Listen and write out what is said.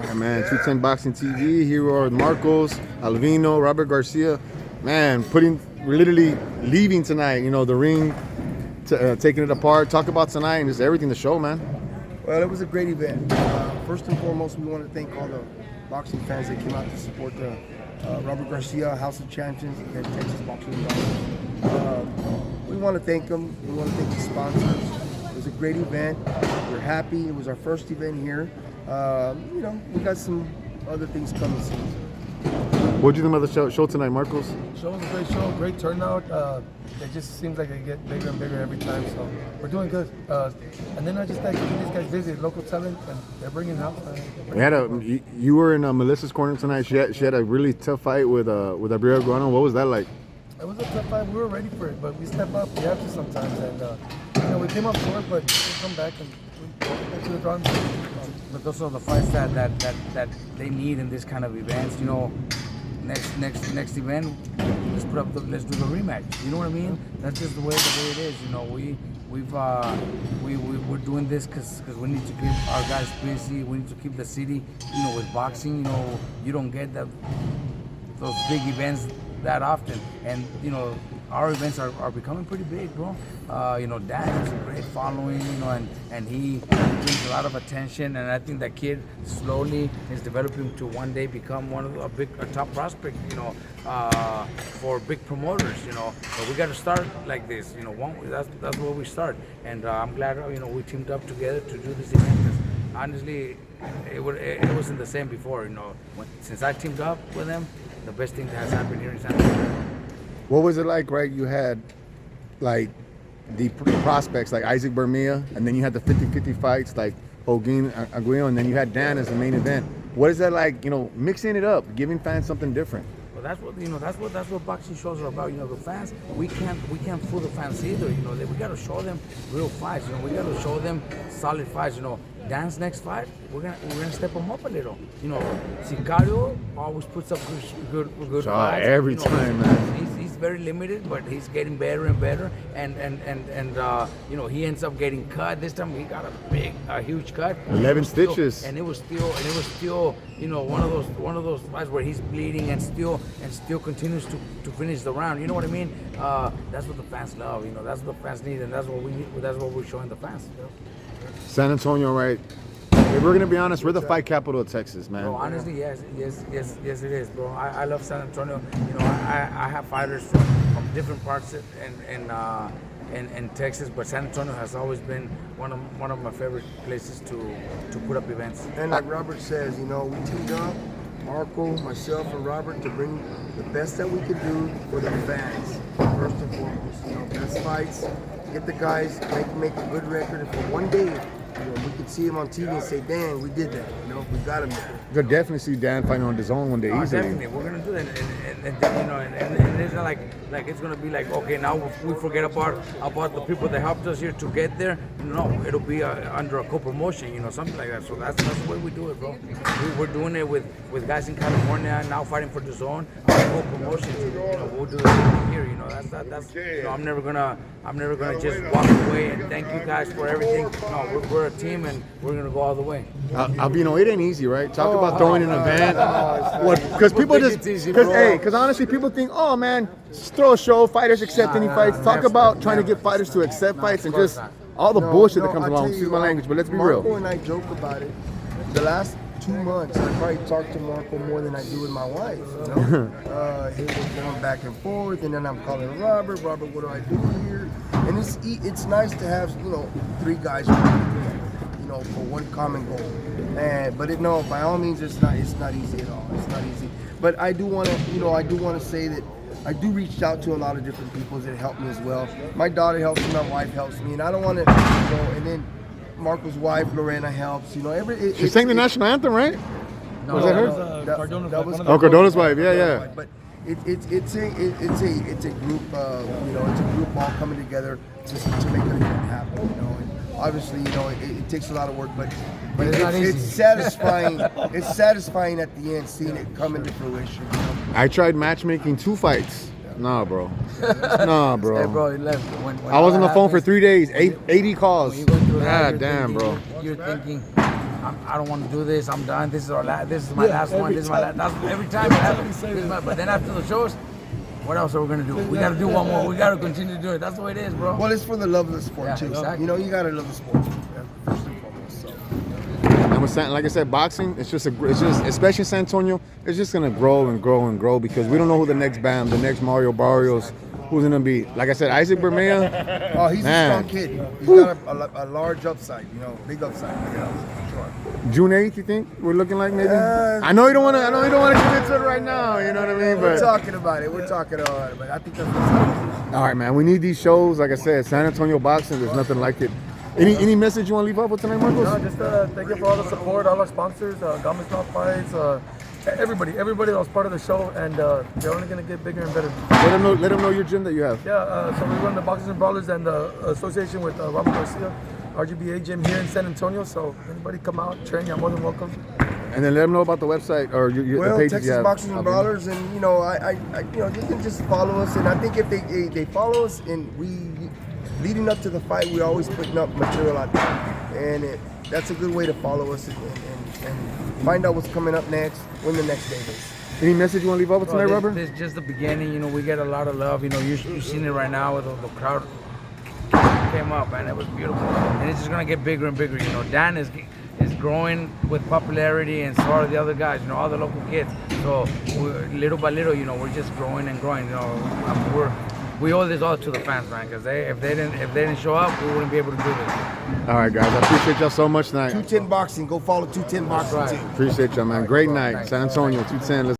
Yeah, man, 210 Boxing TV. Here are Marcos, Alvino, Robert Garcia. Man, we're literally leaving tonight. You know, the ring, taking it apart. Talk about tonight and just everything, the show, man. Well, it was a great event. First and foremost, we want to thank all the boxing fans that came out to support the Robert Garcia House of Champions and Texas Boxing Dollars. We want to thank them. We want to thank the sponsors. It was a great event. We're happy. It was our first event here. We got some other things coming soon. What did you think about the show tonight, Marcos? The show was a great show, great turnout. It just seems like they get bigger and bigger every time, so we're doing good. And then I just like keeping these guys busy, local talent, and they're bringing out. You were in Melissa's corner tonight. She had a really tough fight with Abreu Guano. What was that like? It was a tough fight. We were ready for it, but we step up. We have to sometimes, and we came up short, but we come back and we go back to the drawing board. But those are the fights that they need in this kind of events. You know, next event, let's do the rematch. You know what I mean? That's just the way it is. You know, we're doing this because we need to keep our guys busy. We need to keep the city, you know, with boxing. You know, you don't get those big events that often, and you know, our events are becoming pretty big, bro. You know, Dan has a great following, you know, and he brings a lot of attention, and I think that kid slowly is developing to one day become a top prospect, you know, for big promoters, you know. But we got to start like this, you know. That's where we start, and I'm glad, you know, we teamed up together to do this event. Because honestly, it wasn't the same before, you know. Since I teamed up with them, the best thing that has happened here in San Diego. What was it like, right? You had like the prospects like Isaac Bermia, and then you had the 50-50 fights like Hogan Aguirre, and then you had Dan as the main event. What is that like, you know, mixing it up, giving fans something different? Well, that's what boxing shows are about. You know, the fans, we can't fool the fans either. You know, we got to show them real fights. You know, we got to show them solid fights. You know, Dan's next fight, we're gonna step him up a little. You know, Sicario always puts up good fights. Every you know, time, man. He's very limited, but he's getting better and better. And you know, he ends up getting cut. This time he got a huge cut. 11 stitches. And it was still, you know, one of those fights where he's bleeding and still continues to finish the round. You know what I mean? That's what the fans love. You know, that's what the fans need, and that's what we need. That's what we're showing the fans. You know? San Antonio, right? If we're gonna be honest, we're the fight capital of Texas, man. Bro, honestly, yes, it is, bro. I love San Antonio. You know, I have fighters from different parts in Texas, but San Antonio has always been one of my favorite places to put up events. And like Robert says, you know, we teamed up, Marco, myself, and Robert, to bring the best that we could do for the fans, first and foremost. You know, best fights, get the guys, make a good record, and for one day, you know, we could see him on TV and say, "Dang, we did that." You know, we got him there. You'll definitely see Dan fighting on his own one day easily. Definitely, we're gonna do that, and you know, and it's not like it's gonna be like, okay, now we forget about the people that helped us here to get there. No, it'll be under a co-promotion, you know, something like that. So that's the way we do it, bro. We're doing it with guys in California now fighting for the zone, co-promotion. You know, we'll do the same thing here. You know, that's you know, I'm never gonna just walk away and thank you guys for everything. No, we're a team and we're gonna go all the way. Alvino, it ain't easy, right? Talk about throwing an event. What? Because people because honestly, people think, oh man, just throw a show, fighters accept any fights. Talk about trying to get fighters to accept fights and just all the bullshit that comes along. Excuse my language, but let's be real. Marco and I joke about it. The last 2 months, I probably talked to Marco more than I do with my wife. You know, he was going back and forth, and then I'm calling Robert. Robert, what do I do here? And it's nice to have, you know, 3 guys working together, you know, for one common goal. But by all means, it's not easy at all. It's not easy. But I do want to say that I do reach out to a lot of different people that help me as well. My daughter helps me, my wife helps me, and I don't want to, you know, and then Marco's wife, Lorena, helps. You know, She sang the national anthem, right? No, was that her? That was Cardona's wife. Yeah. But it's a group, you know, it's a group all coming together to make an event happen. You know, and obviously, you know, it takes a lot of work, but it's satisfying. It's satisfying at the end seeing it come into fruition. You know? I tried matchmaking 2 fights. Nah, bro. Nah, bro. Hey, bro, when I was on the phone for 3 days, 80 calls. When you go through that, God damn, bro. You're thinking, I don't want to do this. I'm done. This is this is my last one. This is my last. That's every time it happens. But then after the shows, what else are we gonna do? We gotta do one more. We gotta continue to do it. That's the way it is, bro. Well, it's for the love of the sport Yeah, too. exactly. You know, you gotta love the sport. First and foremost. So. And with like I said, boxing, it's just especially San Antonio, it's just gonna grow and grow and grow because we don't know who the next Bam, the next Mario Barrios, who's gonna be. Like I said, Isaac Bermea. Oh, he's man. a strong kid. He's got a large upside. You know, big upside. June 8th, you think we're looking like maybe? I know you don't want to. I know you don't want to commit to it right now. You know what I mean? We're But talking about it. We're talking about it. But I think that's what's happening. all right, man. We need these shows. Like I said, San Antonio boxing. There's nothing like it. Any message you want to leave up with tonight, Marcos? No, just thank you for all the support, all our sponsors, Gomez Mouth Fights, everybody that was part of the show, and they're only gonna get bigger and better. Let them know your gym that you have. Yeah, so we run the Boxers and Brawlers and the association with Robert Garcia, RGBA gym here in San Antonio. So anybody come out, train, you're more than welcome. And then let them know about the website or the Well, pages Texas you have. Boxers and Brawlers, and you know, I you know, you can just follow us, and I think if they follow us, and we leading up to the fight, we're always putting up material out there, and that's a good way to follow us and find out what's coming up next, when the next day is. Any message you want to leave up with tonight, Robert? This is just the beginning. You know, we get a lot of love. You know, you've seen it right now with the crowd came up, man. It was beautiful, and it's just gonna get bigger and bigger. You know, Dan is growing with popularity, and so are the other guys. You know, all the local kids. So little by little, you know, we're just growing and growing. You know, we owe this all to the fans, man. Because if they didn't show up, we wouldn't be able to do this. All right, guys. I appreciate y'all so much tonight. 210 Boxing. Go follow 210 Boxing right. too. Appreciate y'all, man. Great night. San Antonio, 210. Let's